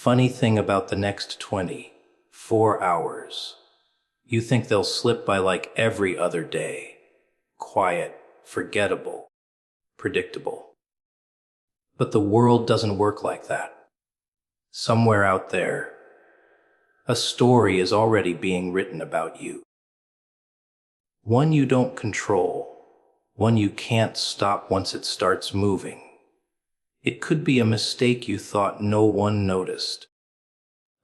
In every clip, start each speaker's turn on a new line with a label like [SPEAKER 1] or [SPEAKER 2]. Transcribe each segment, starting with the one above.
[SPEAKER 1] funny thing about the next 24 hours, you think they'll slip by like every other day. Quiet, forgettable, predictable. But the world doesn't work like that. Somewhere out there, a story is already being written about you. One you don't control, one you can't stop once it starts moving. It could be a mistake you thought no one noticed,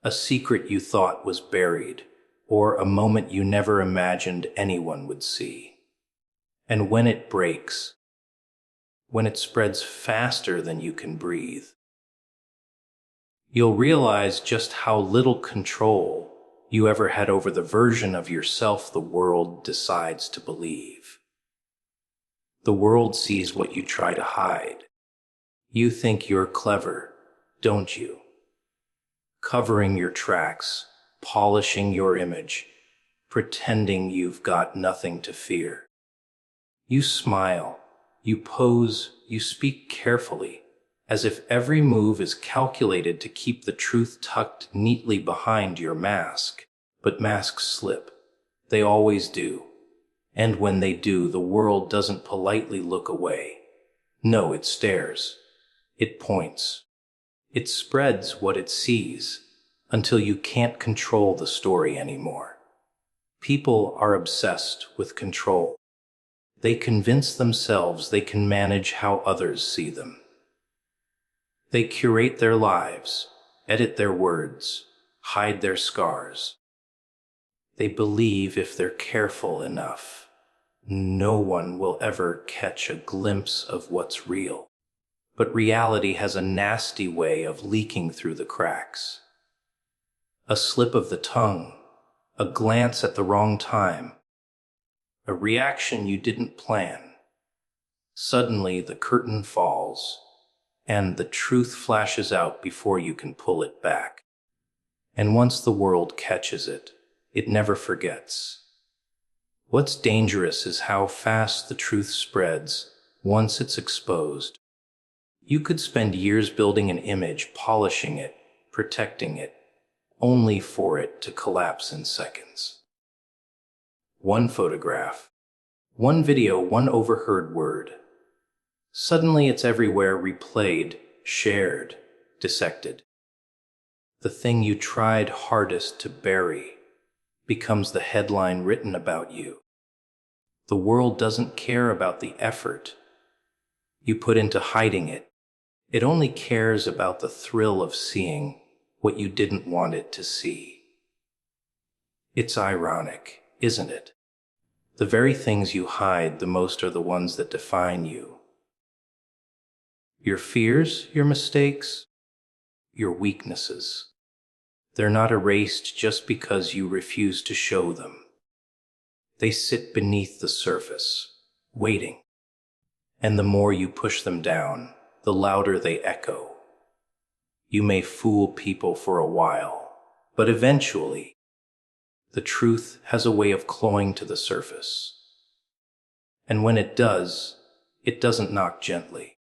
[SPEAKER 1] a secret you thought was buried, or a moment you never imagined anyone would see. And when it breaks, when it spreads faster than you can breathe, you'll realize just how little control you ever had over the version of yourself the world decides to believe. The world sees what you try to hide. You think you're clever, don't you? Covering your tracks, polishing your image, pretending you've got nothing to fear. You smile, you pose, you speak carefully, as if every move is calculated to keep the truth tucked neatly behind your mask. But masks slip. They always do. And when they do, the world doesn't politely look away. No, it stares. It points. It spreads what it sees until you can't control the story anymore. People are obsessed with control. They convince themselves they can manage how others see them. They curate their lives, edit their words, hide their scars. They believe if they're careful enough, no one will ever catch a glimpse of what's real. But reality has a nasty way of leaking through the cracks. A slip of the tongue, a glance at the wrong time, a reaction you didn't plan. Suddenly the curtain falls, and the truth flashes out before you can pull it back. And once the world catches it, it never forgets. What's dangerous is how fast the truth spreads once it's exposed. You could spend years building an image, polishing it, protecting it, only for it to collapse in seconds. One photograph, one video, one overheard word. Suddenly it's everywhere, replayed, shared, dissected. The thing you tried hardest to bury becomes the headline written about you. The world doesn't care about the effort you put into hiding it. It only cares about the thrill of seeing what you didn't want it to see. It's ironic, isn't it? The very things you hide the most are the ones that define you. Your fears, your mistakes, your weaknesses. They're not erased just because you refuse to show them. They sit beneath the surface, waiting. And the more you push them down, the louder they echo. You may fool people for a while, but eventually, the truth has a way of clawing to the surface. And when it does, it doesn't knock gently.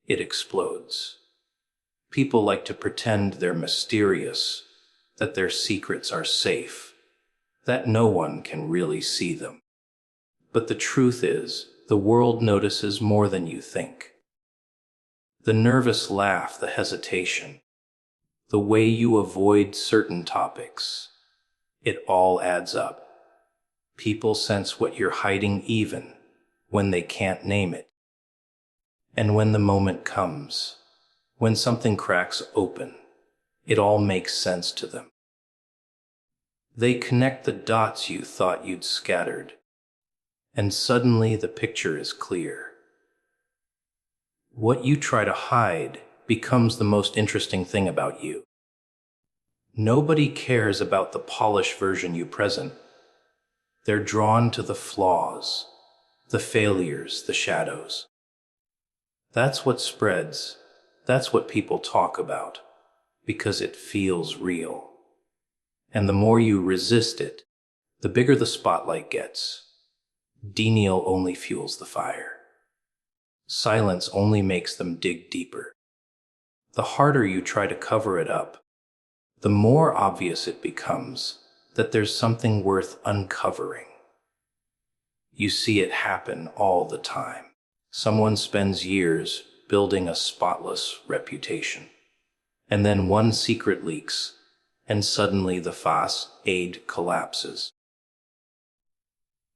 [SPEAKER 1] It explodes. People like to pretend they're mysterious, that their secrets are safe, that no one can really see them. But the truth is, the world notices more than you think. The nervous laugh, the hesitation, the way you avoid certain topics, it all adds up. People sense what you're hiding even when they can't name it. And when the moment comes, when something cracks open, it all makes sense to them. They connect the dots you thought you'd scattered, and suddenly the picture is clear. What you try to hide becomes the most interesting thing about you. Nobody cares about the polished version you present. They're drawn to the flaws, the failures, the shadows. That's what spreads. That's what people talk about, because it feels real. And the more you resist it, the bigger the spotlight gets. Denial only fuels the fire. Silence only makes them dig deeper. The harder you try to cover it up, the more obvious it becomes that there's something worth uncovering. You see it happen all the time. Someone spends years building a spotless reputation, and then one secret leaks, and suddenly the facade collapses.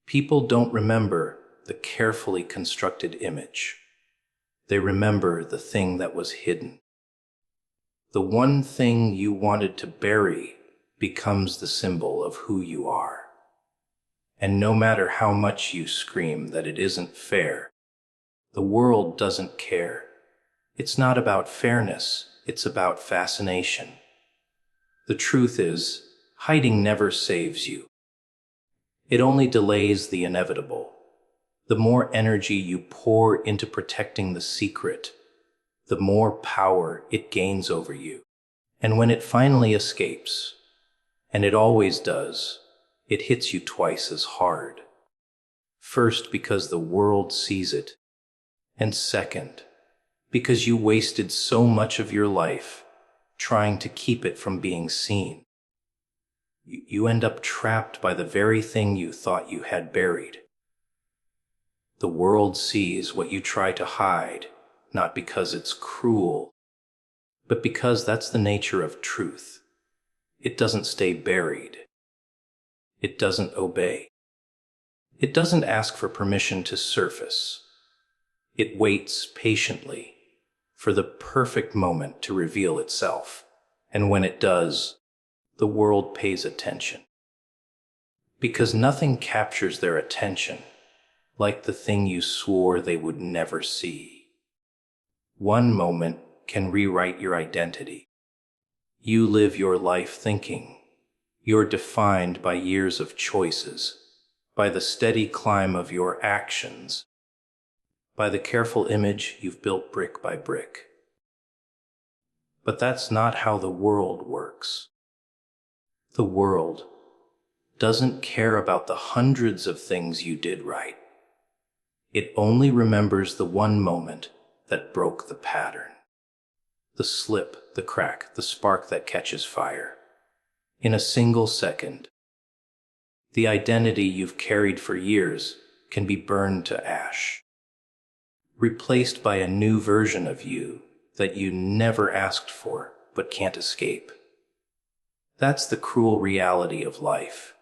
[SPEAKER 1] People don't remember the carefully constructed image. They remember the thing that was hidden. The one thing you wanted to bury becomes the symbol of who you are. And no matter how much you scream that it isn't fair, the world doesn't care. It's not about fairness, it's about fascination. The truth is, hiding never saves you. It only delays the inevitable. The more energy you pour into protecting the secret, the more power it gains over you. And when it finally escapes, and it always does, it hits you twice as hard. First, because the world sees it, and second, because you wasted so much of your life trying to keep it from being seen. You end up trapped by the very thing you thought you had buried. The world sees what you try to hide, not because it's cruel, but because that's the nature of truth. It doesn't stay buried. It doesn't obey. It doesn't ask for permission to surface. It waits patiently for the perfect moment to reveal itself. And when it does, the world pays attention. Because nothing captures their attention like the thing you swore they would never see. One moment can rewrite your identity. You live your life thinking. You're defined by years of choices, by the steady climb of your actions, by the careful image you've built brick by brick. But that's not how the world works. The world doesn't care about the hundreds of things you did right. It only remembers the one moment that broke the pattern. The slip, the crack, the spark that catches fire. In a single second, the identity you've carried for years can be burned to ash, replaced by a new version of you that you never asked for but can't escape. That's the cruel reality of life.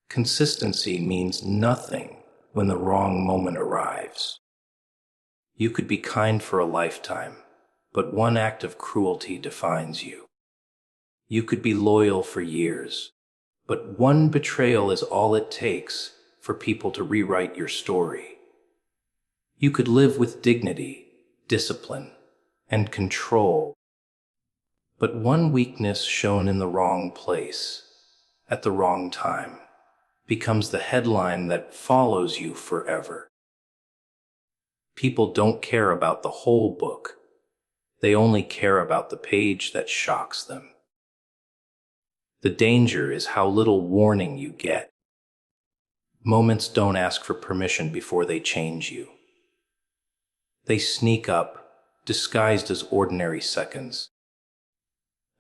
[SPEAKER 1] Consistency means nothing when the wrong moment arrives. You could be kind for a lifetime, but one act of cruelty defines you. You could be loyal for years, but one betrayal is all it takes for people to rewrite your story. You could live with dignity, discipline, and control, but one weakness shown in the wrong place, at the wrong time, becomes the headline that follows you forever. People don't care about the whole book. They only care about the page that shocks them. The danger is how little warning you get. Moments don't ask for permission before they change you. They sneak up, disguised as ordinary seconds,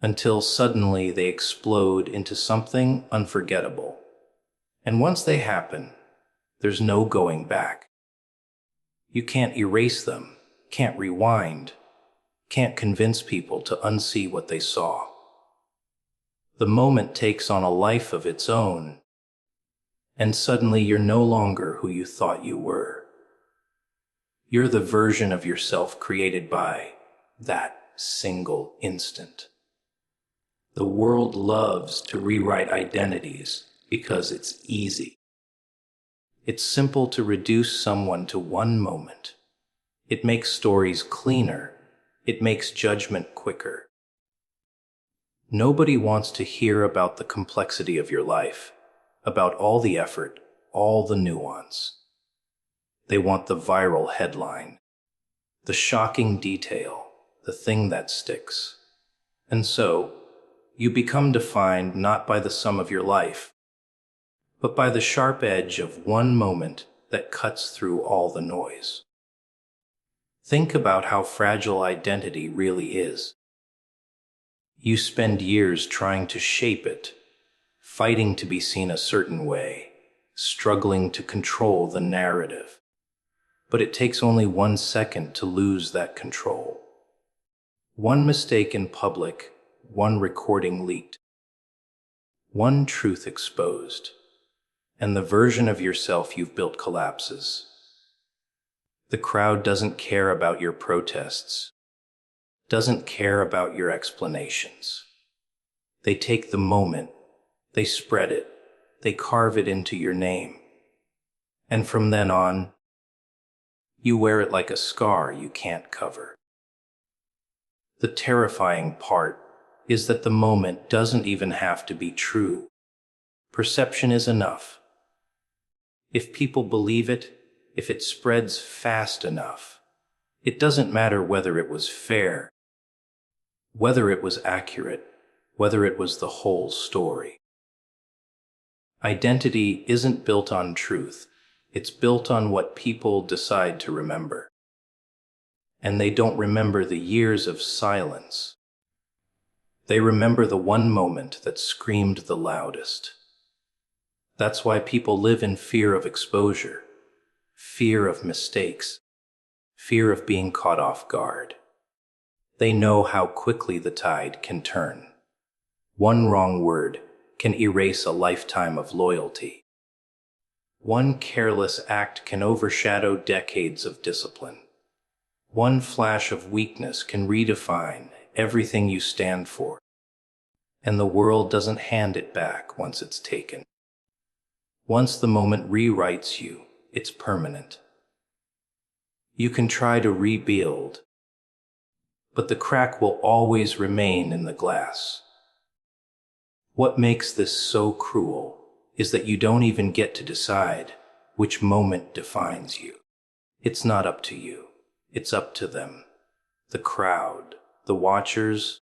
[SPEAKER 1] until suddenly they explode into something unforgettable. And once they happen, there's no going back. You can't erase them, can't rewind, can't convince people to unsee what they saw. The moment takes on a life of its own, and suddenly you're no longer who you thought you were. You're the version of yourself created by that single instant. The world loves to rewrite identities because it's easy. It's simple to reduce someone to one moment. It makes stories cleaner. It makes judgment quicker. Nobody wants to hear about the complexity of your life, about all the effort, all the nuance. They want the viral headline, the shocking detail, the thing that sticks. And so, you become defined not by the sum of your life, but by the sharp edge of one moment that cuts through all the noise. Think about how fragile identity really is. You spend years trying to shape it, fighting to be seen a certain way, struggling to control the narrative. But it takes only 1 second to lose that control. One mistake in public, one recording leaked, one truth exposed, and the version of yourself you've built collapses. The crowd doesn't care about your protests, doesn't care about your explanations. They take the moment, they spread it, they carve it into your name. And from then on, you wear it like a scar you can't cover. The terrifying part is that the moment doesn't even have to be true. Perception is enough. If people believe it, if it spreads fast enough, it doesn't matter whether it was fair, whether it was accurate, whether it was the whole story. Identity isn't built on truth. It's built on what people decide to remember. And they don't remember the years of silence. They remember the one moment that screamed the loudest. That's why people live in fear of exposure, fear of mistakes, fear of being caught off guard. They know how quickly the tide can turn. One wrong word can erase a lifetime of loyalty. One careless act can overshadow decades of discipline. One flash of weakness can redefine everything you stand for. And the world doesn't hand it back once it's taken. Once the moment rewrites you, it's permanent. You can try to rebuild, but the crack will always remain in the glass. What makes this so cruel is that you don't even get to decide which moment defines you. It's not up to you. It's up to them. The crowd, the watchers,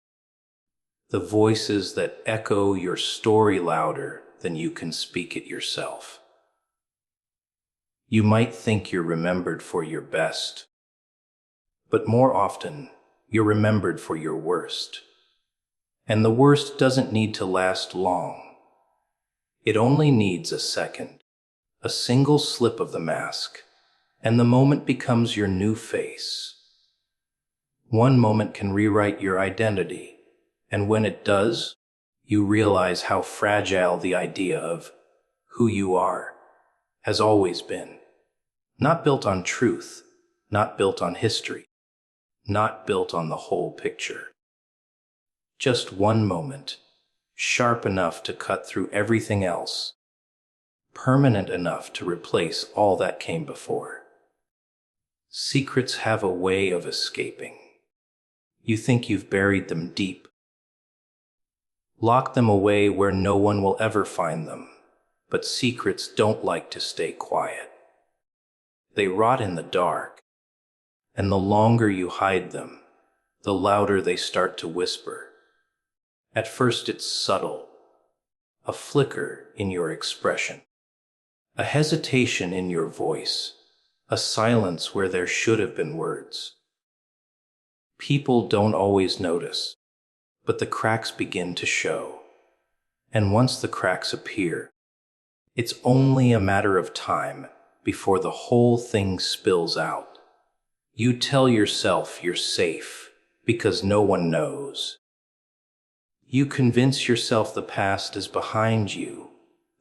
[SPEAKER 1] the voices that echo your story louder than you can speak it yourself. You might think you're remembered for your best, but more often, you're remembered for your worst. And the worst doesn't need to last long. It only needs a second, a single slip of the mask, and the moment becomes your new face. One moment can rewrite your identity, and when it does, you realize how fragile the idea of who you are has always been. Not built on truth, not built on history, not built on the whole picture. Just one moment, sharp enough to cut through everything else, permanent enough to replace all that came before. Secrets have a way of escaping. You think you've buried them deep. Lock them away where no one will ever find them, but secrets don't like to stay quiet. They rot in the dark, and the longer you hide them, the louder they start to whisper. At first it's subtle, a flicker in your expression, a hesitation in your voice, a silence where there should have been words. People don't always notice, but the cracks begin to show. And once the cracks appear, it's only a matter of time before the whole thing spills out. You tell yourself you're safe because no one knows. You convince yourself the past is behind you,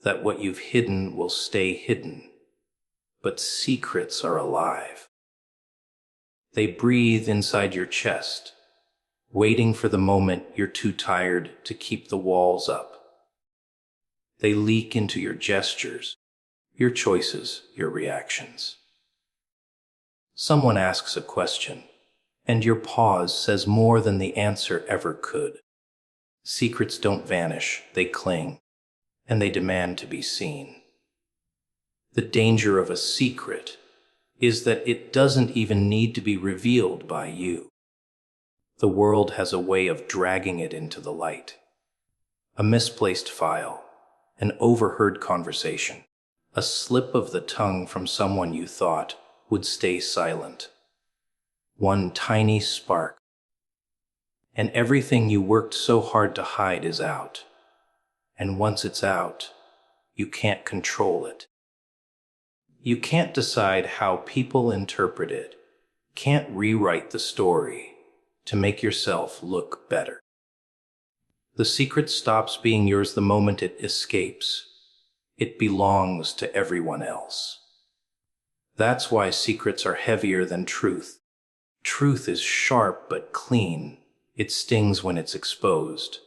[SPEAKER 1] that what you've hidden will stay hidden. But secrets are alive. They breathe inside your chest, waiting for the moment you're too tired to keep the walls up. They leak into your gestures, your choices, your reactions. Someone asks a question, and your pause says more than the answer ever could. Secrets don't vanish, they cling, and they demand to be seen. The danger of a secret is that it doesn't even need to be revealed by you. The world has a way of dragging it into the light. A misplaced file, an overheard conversation, a slip of the tongue from someone you thought would stay silent. One tiny spark, and everything you worked so hard to hide is out. And once it's out, you can't control it. You can't decide how people interpret it, can't rewrite the story to make yourself look better. The secret stops being yours the moment it escapes. It belongs to everyone else. That's why secrets are heavier than truth. Truth is sharp but clean. It stings when it's exposed,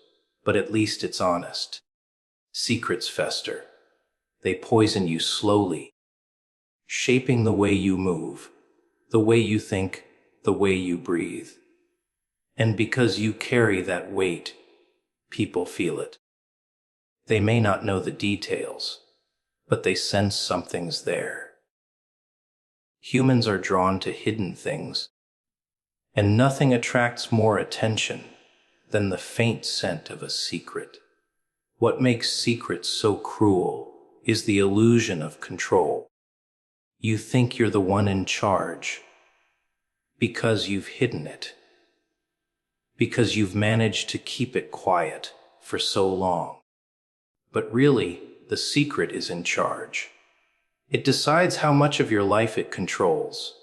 [SPEAKER 1] but at least it's honest. Secrets fester. They poison you slowly, shaping the way you move, the way you think, the way you breathe. And because you carry that weight, people feel it. They may not know the details, but they sense something's there. Humans are drawn to hidden things, and nothing attracts more attention than the faint scent of a secret. What makes secrets so cruel is the illusion of control. You think you're the one in charge because you've hidden it, because you've managed to keep it quiet for so long. But really, the secret is in charge. It decides how much of your life it controls.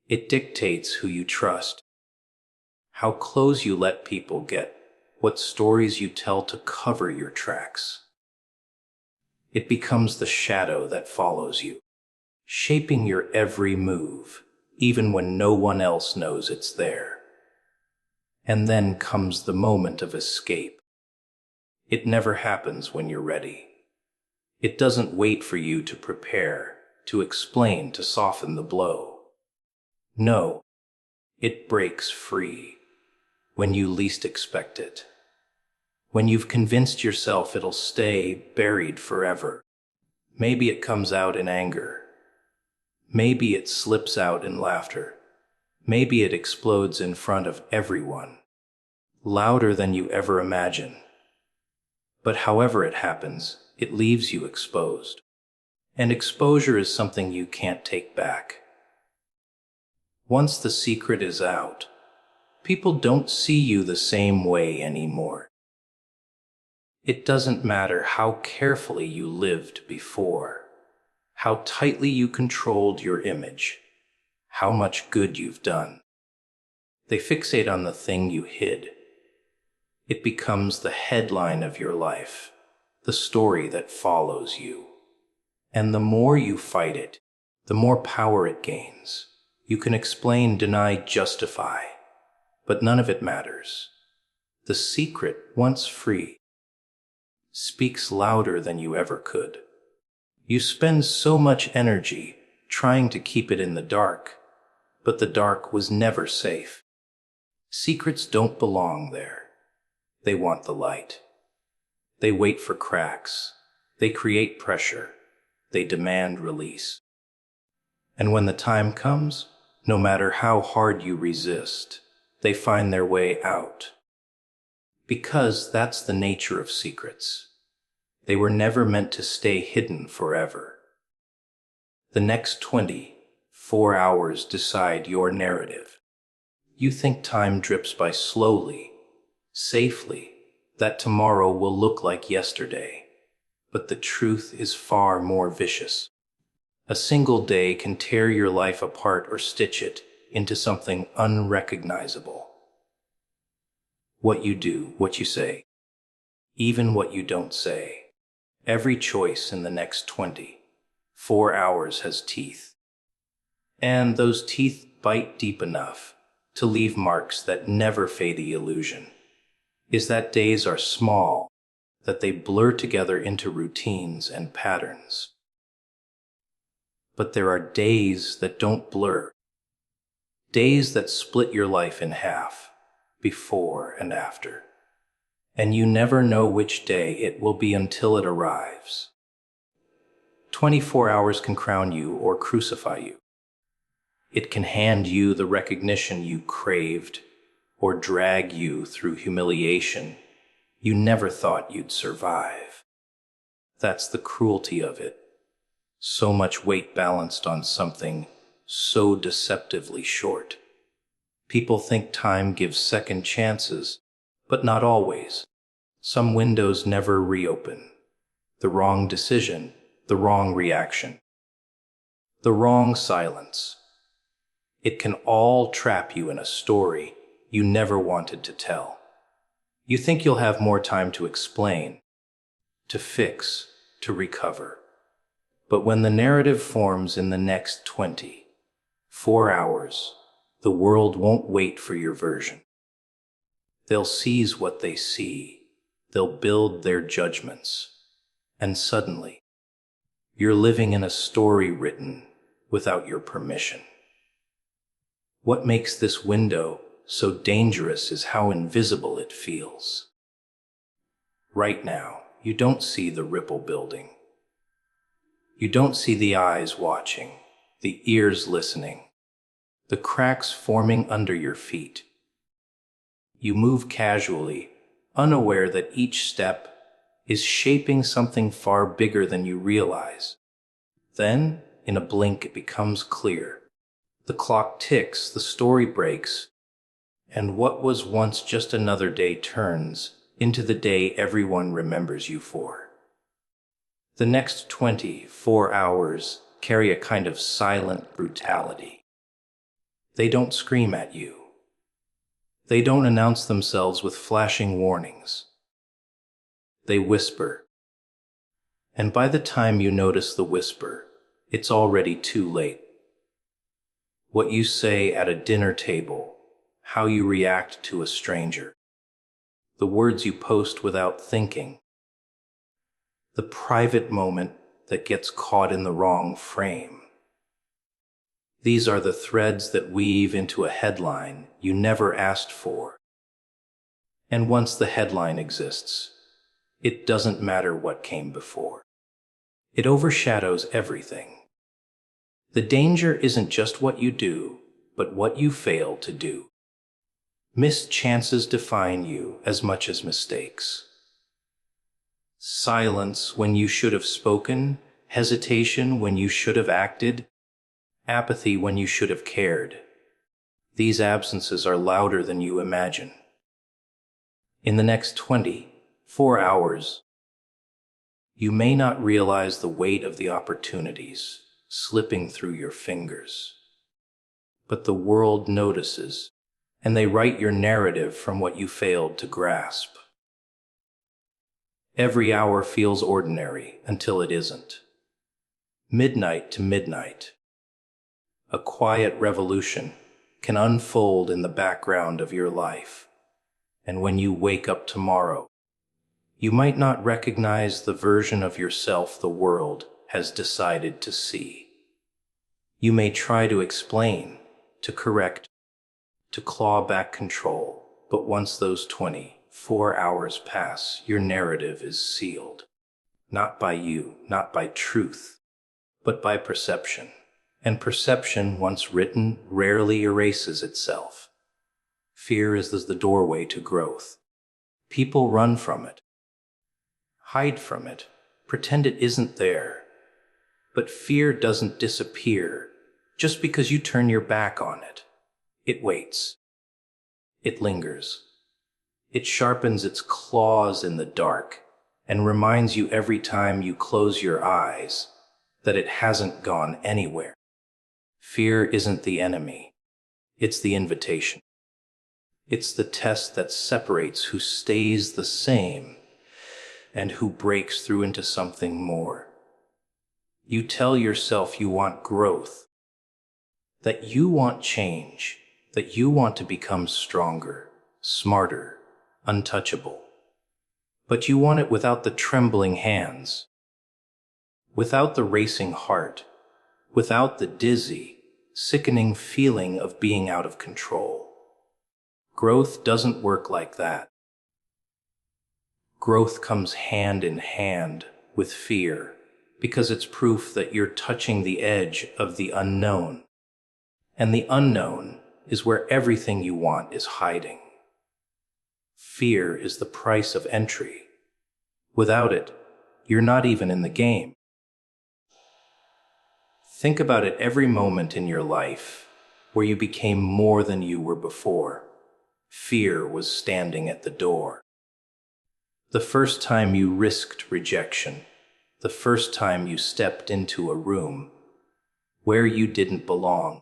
[SPEAKER 1] It dictates who you trust, how close you let people get, what stories you tell to cover your tracks. It becomes the shadow that follows you, shaping your every move, even when no one else knows it's there. And then comes the moment of escape. It never happens when you're ready. It doesn't wait for you to prepare, to explain, to soften the blow. No, it breaks free when you least expect it. When you've convinced yourself it'll stay buried forever. Maybe it comes out in anger. Maybe it slips out in laughter. Maybe it explodes in front of everyone, louder than you ever imagine. But however it happens, it leaves you exposed. And exposure is something you can't take back. Once the secret is out, people don't see you the same way anymore. It doesn't matter how carefully you lived before, how tightly you controlled your image, how much good you've done. They fixate on the thing you hid. It becomes the headline of your life, the story that follows you. And the more you fight it, the more power it gains. You can explain, deny, justify, but none of it matters. The secret, once free, speaks louder than you ever could. You spend so much energy trying to keep it in the dark, but the dark was never safe. Secrets don't belong there. They want the light. They wait for cracks. They create pressure. They demand release. And when the time comes, no matter how hard you resist, they find their way out. Because that's the nature of secrets. They were never meant to stay hidden forever. The next 24 hours decide your narrative. You think time drips by slowly, safely, that tomorrow will look like yesterday. But the truth is far more vicious. A single day can tear your life apart or stitch it into something unrecognizable. What you do, what you say, even what you don't say. Every choice in the next 24 hours has teeth. And those teeth bite deep enough to leave marks that never fade. The illusion is that days are small, that they blur together into routines and patterns. But there are days that don't blur. Days that split your life in half, before and after. And you never know which day it will be until it arrives. 24 hours can crown you or crucify you. It can hand you the recognition you craved or drag you through humiliation you never thought you'd survive. That's the cruelty of it. So much weight balanced on something so deceptively short. People think time gives second chances, but not always. Some windows never reopen. The wrong decision, the wrong reaction, the wrong silence. It can all trap you in a story you never wanted to tell. You think you'll have more time to explain, to fix, to recover. But when the narrative forms in the next 24 hours, the world won't wait for your version. They'll seize what they see. They'll build their judgments. And suddenly, you're living in a story written without your permission. What makes this window so dangerous is how invisible it feels. Right now, you don't see the ripple building. You don't see the eyes watching, the ears listening, the cracks forming under your feet. You move casually, unaware that each step is shaping something far bigger than you realize. Then, in a blink, it becomes clear. The clock ticks, the story breaks, and what was once just another day turns into the day everyone remembers you for. The next 24 hours carry a kind of silent brutality. They don't scream at you. They don't announce themselves with flashing warnings. They whisper. And by the time you notice the whisper, it's already too late. What you say at a dinner table, how you react to a stranger, the words you post without thinking, the private moment that gets caught in the wrong frame. These are the threads that weave into a headline you never asked for. And once the headline exists, it doesn't matter what came before. It overshadows everything. The danger isn't just what you do, but what you fail to do. Missed chances define you as much as mistakes. Silence when you should have spoken, hesitation when you should have acted, apathy when you should have cared. These absences are louder than you imagine. In the next 24 hours, you may not realize the weight of the opportunities slipping through your fingers. But the world notices, and they write your narrative from what you failed to grasp. Every hour feels ordinary until it isn't. Midnight to midnight, a quiet revolution can unfold in the background of your life. And when you wake up tomorrow, you might not recognize the version of yourself the world has decided to see. You may try to explain, to correct, to claw back control, but once those 24 hours pass, your narrative is sealed. Not by you, not by truth, but by perception. And perception, once written, rarely erases itself. Fear is the doorway to growth. People run from it, hide from it, pretend it isn't there. But fear doesn't disappear just because you turn your back on it. It waits. It lingers. It sharpens its claws in the dark and reminds you every time you close your eyes that it hasn't gone anywhere. Fear isn't the enemy. It's the invitation. It's the test that separates who stays the same and who breaks through into something more. You tell yourself you want growth, that you want change, that you want to become stronger, smarter, untouchable. But you want it without the trembling hands, without the racing heart, without the dizzy, sickening feeling of being out of control. Growth doesn't work like that. Growth comes hand in hand with fear, because it's proof that you're touching the edge of the unknown. And the unknown is where everything you want is hiding. Fear is the price of entry. Without it, you're not even in the game. Think about it every moment in your life where you became more than you were before. Fear was standing at the door. The first time you risked rejection, the first time you stepped into a room where you didn't belong,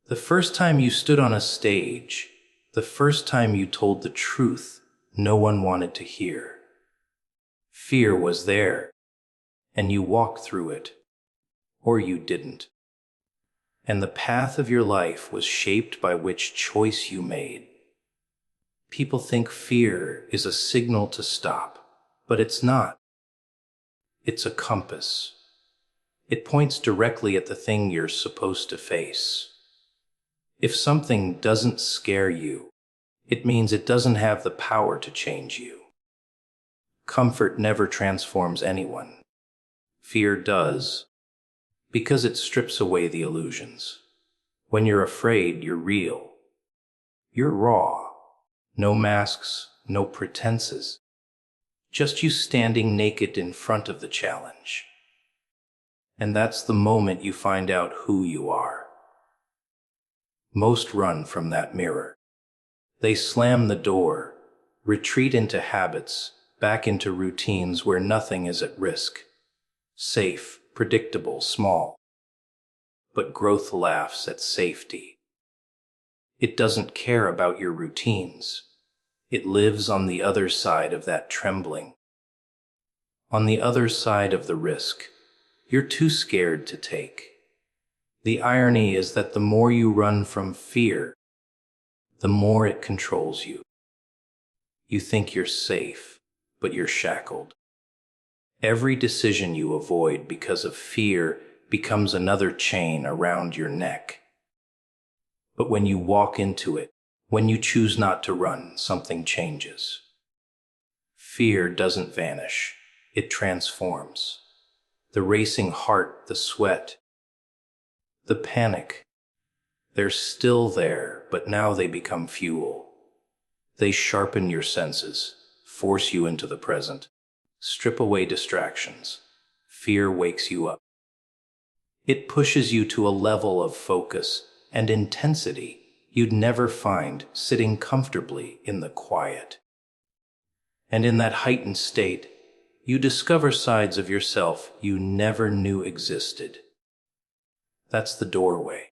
[SPEAKER 1] the first time you stood on a stage, the first time you told the truth no one wanted to hear. Fear was there, and you walked through it, or you didn't. And the path of your life was shaped by which choice you made. People think fear is a signal to stop, but it's not. It's a compass. It points directly at the thing you're supposed to face. If something doesn't scare you, it means it doesn't have the power to change you. Comfort never transforms anyone. Fear does, because it strips away the illusions. When you're afraid, you're real. You're raw. No masks, no pretenses. Just you standing naked in front of the challenge. And that's the moment you find out who you are. Most run from that mirror. They slam the door, retreat into habits, back into routines where nothing is at risk. Safe, predictable, small. But growth laughs at safety. It doesn't care about your routines. It lives on the other side of that trembling. On the other side of the risk, you're too scared to take. The irony is that the more you run from fear, the more it controls you. You think you're safe, but you're shackled. Every decision you avoid because of fear becomes another chain around your neck. But when you walk into it, when you choose not to run, something changes. Fear doesn't vanish, it transforms. The racing heart, the sweat, the panic, they're still there, but now they become fuel. They sharpen your senses, force you into the present, strip away distractions. Fear wakes you up. It pushes you to a level of focus and intensity you'd never find sitting comfortably in the quiet. And in that heightened state, you discover sides of yourself you never knew existed. That's the doorway.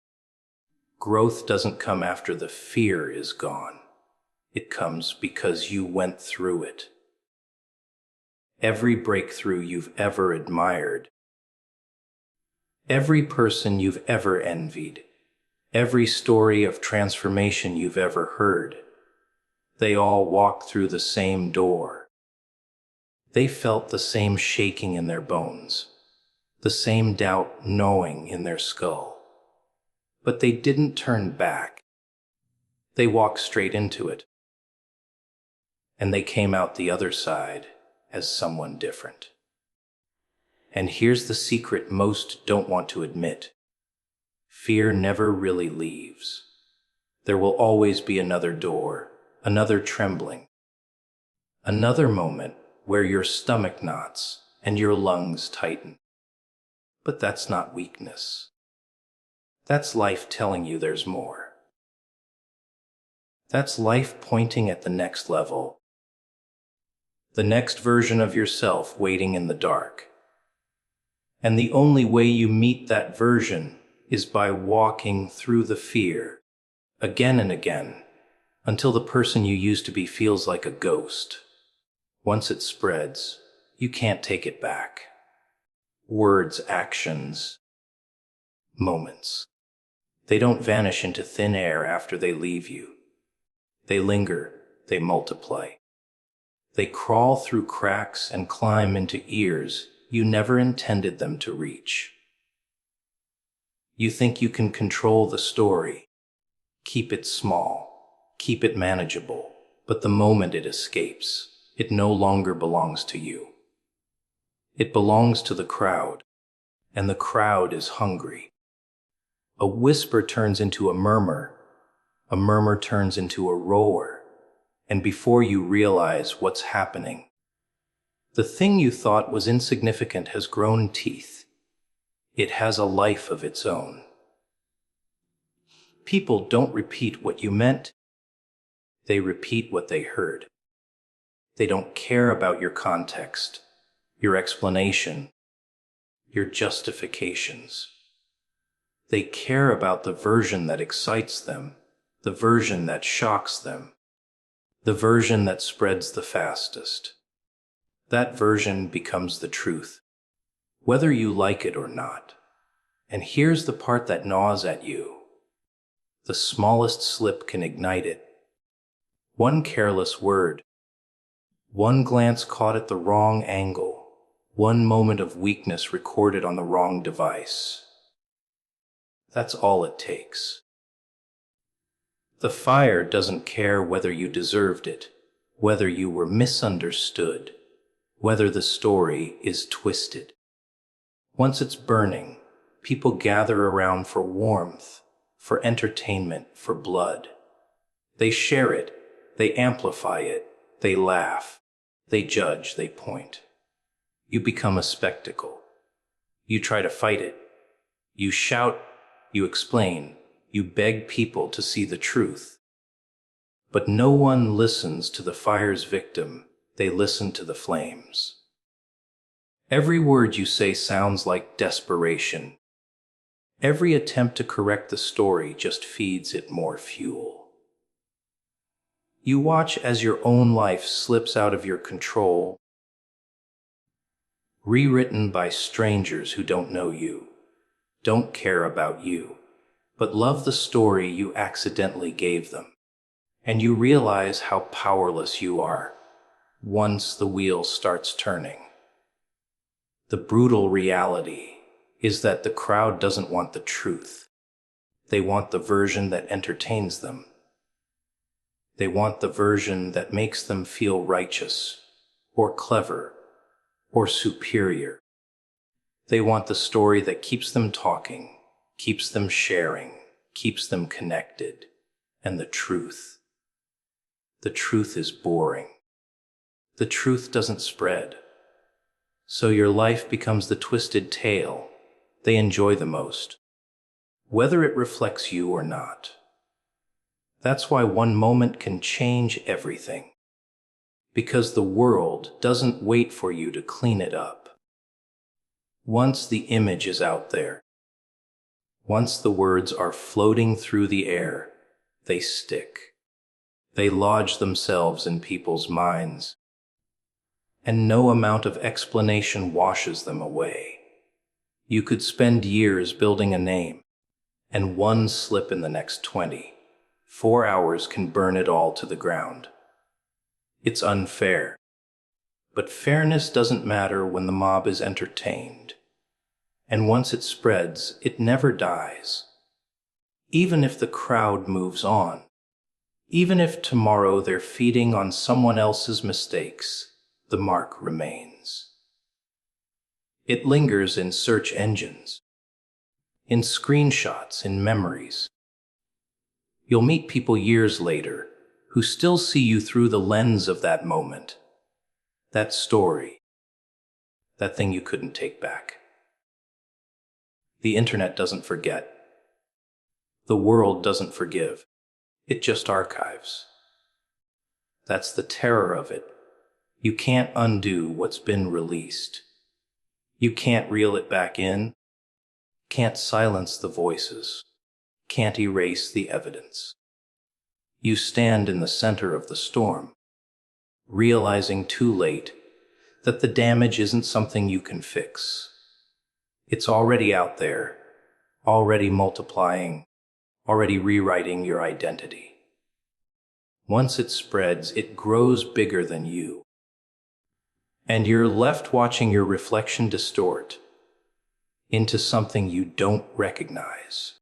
[SPEAKER 1] Growth doesn't come after the fear is gone. It comes because you went through it. Every breakthrough you've ever admired, every person you've ever envied, every story of transformation you've ever heard, they all walked through the same door. They felt the same shaking in their bones, the same doubt gnawing in their skull. But they didn't turn back. They walked straight into it. And they came out the other side as someone different. And here's the secret most don't want to admit. Fear never really leaves. There will always be another door, another trembling, another moment where your stomach knots and your lungs tighten. But that's not weakness. That's life telling you there's more. That's life pointing at the next level, the next version of yourself waiting in the dark. And the only way you meet that version is by walking through the fear, again and again, until the person you used to be feels like a ghost. Once it spreads, you can't take it back. Words, actions, moments. They don't vanish into thin air after they leave you. They linger, they multiply. They crawl through cracks and climb into ears you never intended them to reach. You think you can control the story, keep it small, keep it manageable, but the moment it escapes, it no longer belongs to you. It belongs to the crowd, and the crowd is hungry. A whisper turns into a murmur turns into a roar, and before you realize what's happening, the thing you thought was insignificant has grown teeth. It has a life of its own. People don't repeat what you meant, they repeat what they heard. They don't care about your context, your explanation, your justifications. They care about the version that excites them, the version that shocks them, the version that spreads the fastest. That version becomes the truth, whether you like it or not. And here's the part that gnaws at you. The smallest slip can ignite it. One careless word, one glance caught at the wrong angle, one moment of weakness recorded on the wrong device. That's all it takes. The fire doesn't care whether you deserved it, whether you were misunderstood, whether the story is twisted. Once it's burning, people gather around for warmth, for entertainment, for blood. They share it, they amplify it, they laugh, they judge, they point. You become a spectacle. You try to fight it. You shout, you explain, you beg people to see the truth. But no one listens to the fire's victim, they listen to the flames. Every word you say sounds like desperation. Every attempt to correct the story just feeds it more fuel. You watch as your own life slips out of your control, rewritten by strangers who don't know you, don't care about you, but love the story you accidentally gave them. And you realize how powerless you are once the wheel starts turning. The brutal reality is that the crowd doesn't want the truth. They want the version that entertains them. They want the version that makes them feel righteous, or clever, or superior. They want the story that keeps them talking, keeps them sharing, keeps them connected. And the truth is boring. The truth doesn't spread. So your life becomes the twisted tale they enjoy the most, whether it reflects you or not. That's why one moment can change everything, because the world doesn't wait for you to clean it up. Once the image is out there, once the words are floating through the air, they stick. They lodge themselves in people's minds, and no amount of explanation washes them away. You could spend years building a name, and one slip in the next 20, 4 hours can burn it all to the ground. It's unfair. But fairness doesn't matter when the mob is entertained. And once it spreads, it never dies. Even if the crowd moves on, even if tomorrow they're feeding on someone else's mistakes, the mark remains. It lingers in search engines, in screenshots, in memories. You'll meet people years later who still see you through the lens of that moment, that story, that thing you couldn't take back. The internet doesn't forget. The world doesn't forgive. It just archives. That's the terror of it. You can't undo what's been released. You can't reel it back in, can't silence the voices, can't erase the evidence. You stand in the center of the storm, realizing too late that the damage isn't something you can fix. It's already out there, already multiplying, already rewriting your identity. Once it spreads, it grows bigger than you. And you're left watching your reflection distort into something you don't recognize.